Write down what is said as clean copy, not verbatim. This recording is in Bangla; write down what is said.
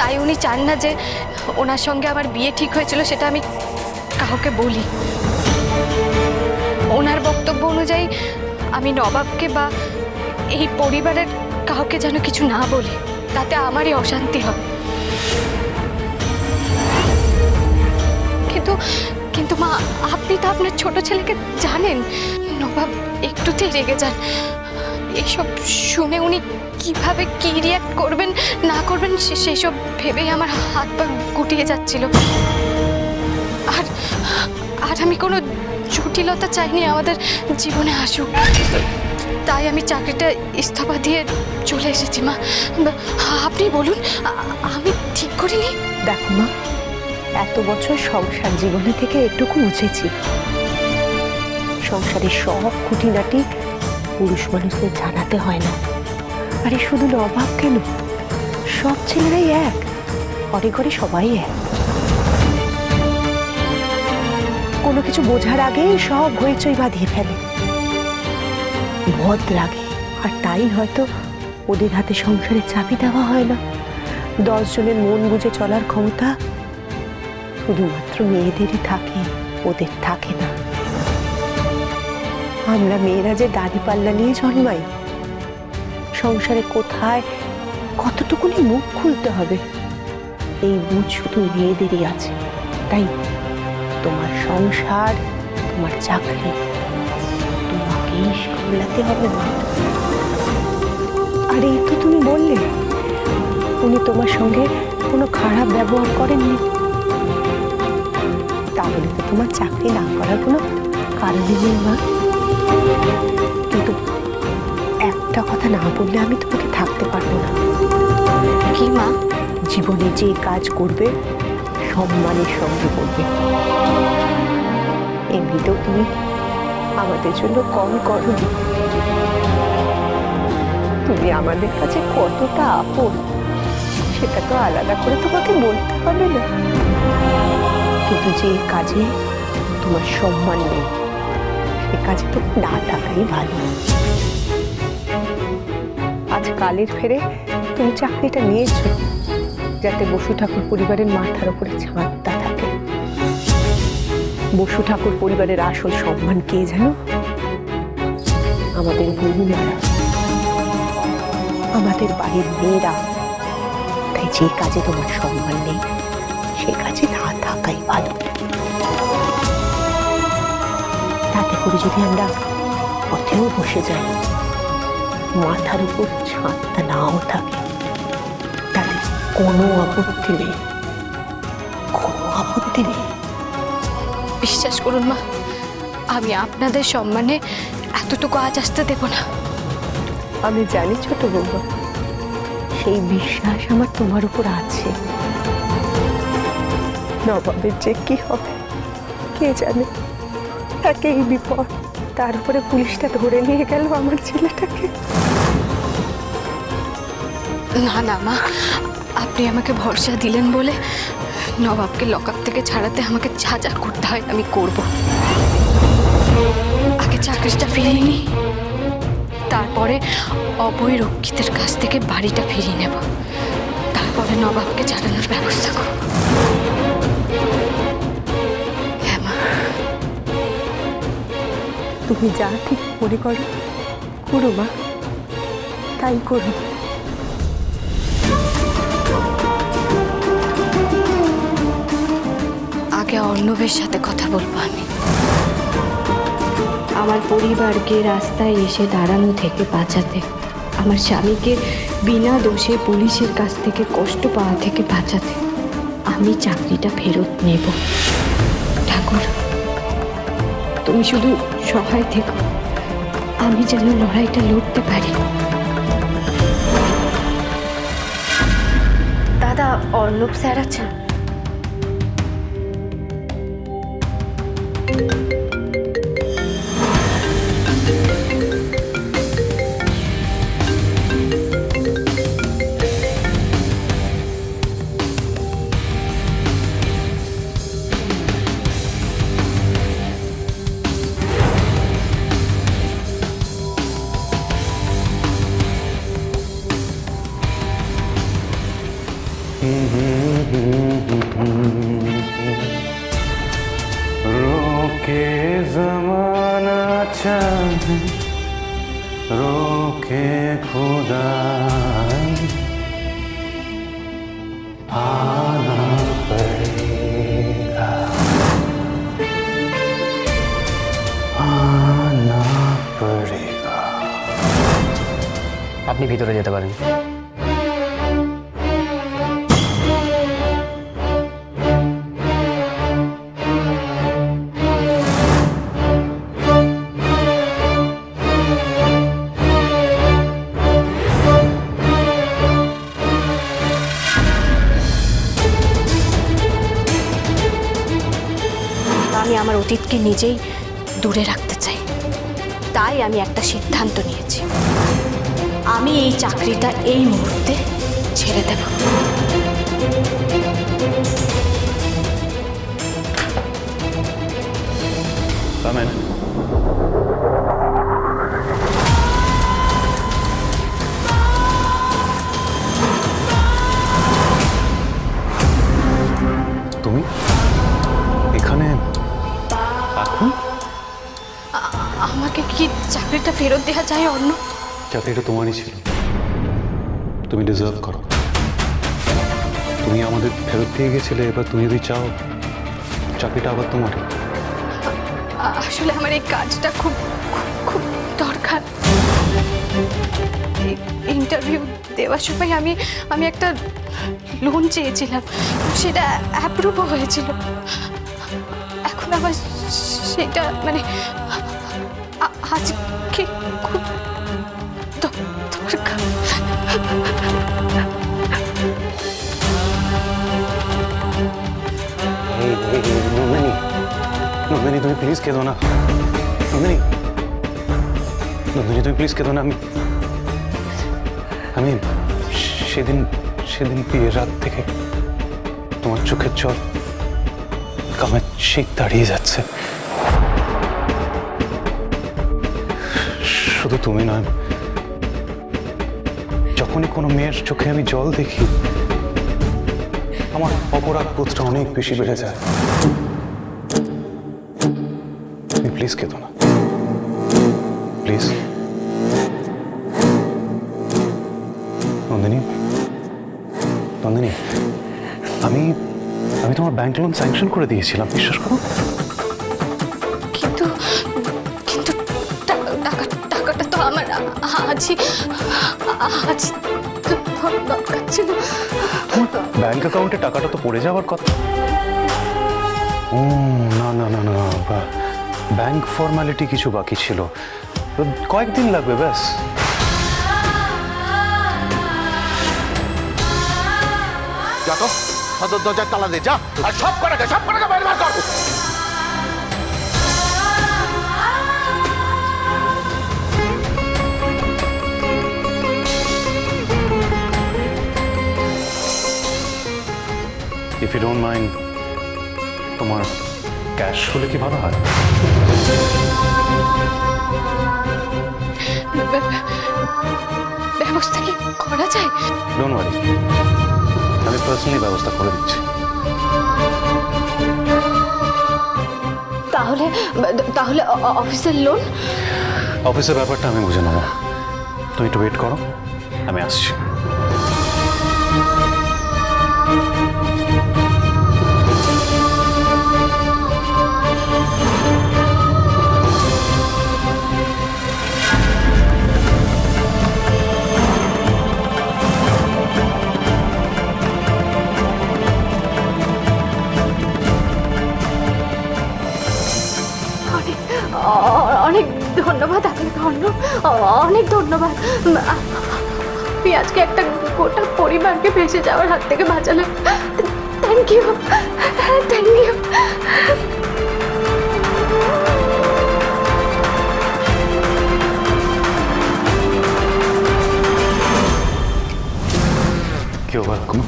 তাই উনি চান না যে ওনার সঙ্গে আমার বিয়ে ঠিক হয়েছিল সেটা আমি কাউকে বলি। ওনার বক্তব্য অনুযায়ী আমি নবাবকে বা এই পরিবারের কাউকে যেন কিছু না বলি, তাতে আমারই অশান্তি হবে। কিন্তু কিন্তু মা, আপনি তো আপনার ছোট ছেলেকে জানেন, নবাব একটুতেই রেগে যান। এইসব শুনে উনি কিভাবে কি রিয়াক্ট করবেন না করবেন সেসব ভেবেই আমার হাত পা গুটিয়ে যাচ্ছিল। আর আর আমি কোনো জটিলতা চাইনি আমাদের জীবনে আসুক, তাই আমি চাকরিটা ইস্তফা দিয়ে চলে এসেছি। মা, আপনি বলুন, আমি ঠিক করিনি? দেখো মা, এত বছর সংসার জীবনে থেকে এটুকু বুঝেছি, সংসারের সব খুঁটিনাটি পুরুষ মানুষদের জানাতে হয় না। আরে শুধু নবাব কেন, সব ছেলেরাই এক, ঘরে ঘরে সবাই এক। কোনো কিছু বোঝার আগেই সব হইচই বাঁধিয়ে ফেলে, ভদ লাগে। আর তাই হয়তো ওদের হাতে সংসারে চাবি দেওয়া হয় না। 10 জনের মন বুঝে চলার ক্ষমতা শুধুমাত্র মেয়েদেরই থাকে, ওদের থাকে না। আমরা মেয়েরা যে দাঁড়িপাল্লা নিয়ে জন্মাই, সংসারে কোথায় কতটুকুনি মুখ খুলতে হবে এই বুঝ শুধু মেয়েদেরই আছে। তাই তোমার সংসার, তোমার চাকরি তোমাকেই সামলাতে হবে মা। আর এই তো তুমি বললে উনি তোমার সঙ্গে কোনো খারাপ ব্যবহার করেননি, তাহলে তো তোমার চাকরি না করার কোনো কারণই নেই মা। কিন্তু একটা কথা না বললে আমি তোমাকে থাকতে পারবো না। কি মা? জীবনে যে কাজ করবে সম্মানের সঙ্গে করবে। এমনিতেও তুমি আমাদের জন্য কম করনি, তুমি আমাদের কাছে কতটা আপন সেটা তো আলাদা করে তোমাকে বলতে হবে না। কিন্তু যে কাজে তোমার সম্মান নেই সে কাজে তো না থাকাই ভালো। আজ কালের ফেরে তুমি চাকরিটা নিয়েছো যাতে বসু ঠাকুর পরিবারের মাথার উপরে ছাদটা থাকে। বসু ঠাকুর পরিবারের আসল সম্মান কে জানো? আমাদের বৌমেরা, আমাদের বাড়ির মেয়েরা। তাই যে কাজে তোমার সম্মান নেই সে কাজে না থাকাই ভালো। তাতে করে যদি আমরা পথেও বসে যাই, মাথার উপর ছাদটা নাও থাকে, তাহলে কোনো আপত্তি নেই, কোনো আপত্তি নেই। বিশ্বাস করুন মা, আমি আপনাদের সম্মানে এতটুকু আজ আসতে দেব না। আমি জানি ছোট বৌমা, সেই বিশ্বাস আমার তোমার উপর আছে। নবাবের যে কি হবে কে জানে, একেই বিপদ, তার উপরে পুলিশটা ধরে নিয়ে গেল আমার ছেলেটাকে। না না মা, আপনি আমাকে ভরসা দিলেন বলে নবাবকে লকআপ থেকে ছাড়াতে আমাকে যা যা করতে হয় আমি করব। আগে চাকরিটা ফিরিয়ে নিই, তারপরে অবৈরক্ষিতের কাছ থেকে বাড়িটা ফিরিয়ে নেব, তারপরে নবাবকে ছাড়ানোর ব্যবস্থা করব। হ্যাঁ মা, তুমি যা ঠিক মনে করো করো মা, তাই করো। আগে অর্ণবের সাথে কথা বলবো আমি। আমার পরিবারকে রাস্তায় এসে দাঁড়ানো থেকে বাঁচাতে, আমার স্বামীকে বিনা দোষে পুলিশের কাছ থেকে কষ্ট পাওয়া থেকে বাঁচাতে আমি চাকরিটা ফেরত নেব। ঠাকুর, তুমি শুধু সহায় থেকো, আমি যেন লড়াইটা লড়তে পারি। দাদা, অর্ণব স্যার আছেন? रोके जमाना चाहे रोके खुदा आना पड़ेगा आना पड़ेगा। আপনি ভিতরে যেতে পারেন। আমি আমার অতীতকে নিজেই দূরে রাখতে চাই, তাই আমি একটা সিদ্ধান্ত নিয়েছি। আমি এই চাকরিটা এই মুহূর্তে ছেড়ে দেব। তুমি এখানে এখন? আমাকে কি চাকরিটা ফেরত দেওয়া যায় অন্য? চাকরিটা তোমারই ছিল, তুমি ডিজার্ভ করো। তুমি আমাদের ফেরত দিয়ে গেছিলে, এবার তুমি যদি চাও চাকরিটা আবার তোমারই। আসলে আমার এই কাজটা খুব খুব খুব দরকার। ইন্টারভিউ দেওয়ার সময় আমি একটা লোন চেয়েছিলাম, সেটা অ্যাপ্রুভও হয়েছিল। এখন আবার সেটা মানে আজকে খুব দরকার। নন্দিনী, নন্দিনী তুমি প্লিজ কেঁদো না। নন্দিনী, নন্দিনী তুমি প্লিজ কেঁদো না। আমি সেদিন বিয়ের রাত থেকে তোমার চোখের জল কামের শীত দাঁড়িয়ে যাচ্ছে। শুধু তুমি নয়, যখনই কোনো মেয়ের চোখে আমি জল দেখি আমার অপরাধ বোধটা অনেক বেশি বেড়ে যায়। তুমি প্লিজ কেঁদো না, প্লিজ। নন্দিনী, নন্দিনী, আমি তোমার ব্যাংক লোন স্যাংশন করে দিয়েছিলাম, বিশ্বাস করো। কিন্তু কিন্তু টাকাটা তো আমার আজই দরকার ছিল। ব্যাংক অ্যাকাউন্টে টাকাটা তো পড়ে যাওয়ার কথা। ও না না না না, ব্যাংক ফর্মালিটি কিছু বাকি ছিল, কয়েকদিন লাগবে ব্যাস। যা তো সদর দরজার তালা দে, যা। আর সব কটাকে বাইরে বার কর। ইফ ইউ ডোন্ট মাইন্ড, তোমার ক্যাশ হলে কি ভালো হয়? ব্যবস্থা কি করা যায়? ডোন্ট ওয়ারি, আমি পার্সোনালি ব্যবস্থা করে দিচ্ছি। তাহলে তাহলে অফিসের লোন? অফিসের ব্যাপারটা আমি বুঝে নেবো, তুমি একটু ওয়েট করো, আমি আসছি। অনেক ধন্যবাদ আপনাকে, অনেক ধন্যবাদ। আপনি আজকে একটা গোটা পরিবারকে ভেসে যাওয়ার হাত থেকে বাঁচালেন। Thank you, thank you. You're welcome.